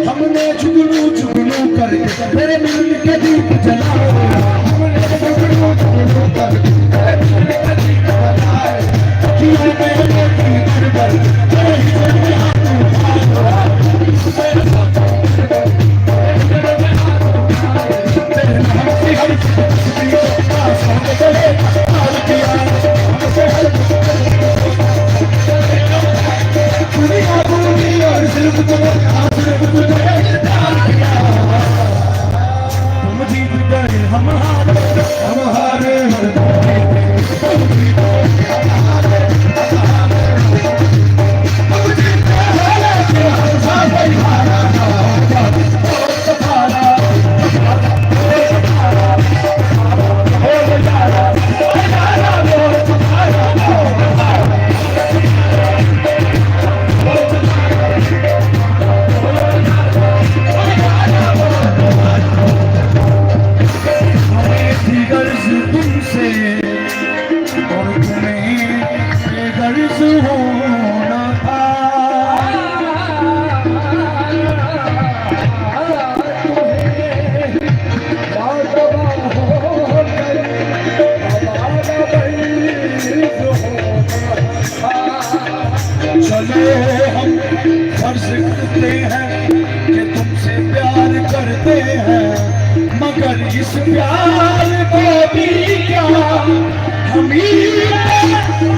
हमने जुगनू जुगनू करके मेरे मिलन के दीप जलाए, हमने जुगनू जुगनू करके मेरे मिलन के दीप जलाए, किया मैंने की गड़बड़ तेरे हिस्से में हाथ उठाया, तेरे हाथ तेरे नाम से हर चीज का सोने गले हाल किया हमसे हर दुनिया भूली और सिर्फ तुम्हें तुम जीत गए हम हारे मगर इस प्यार को भी क्या हम ही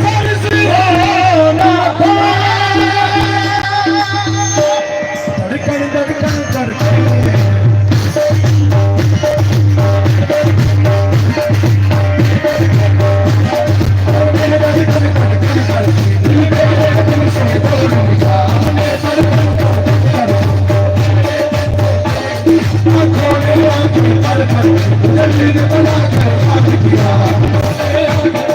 फर्ज होना था, धड़कन धड़कन करके जल्दी बना कर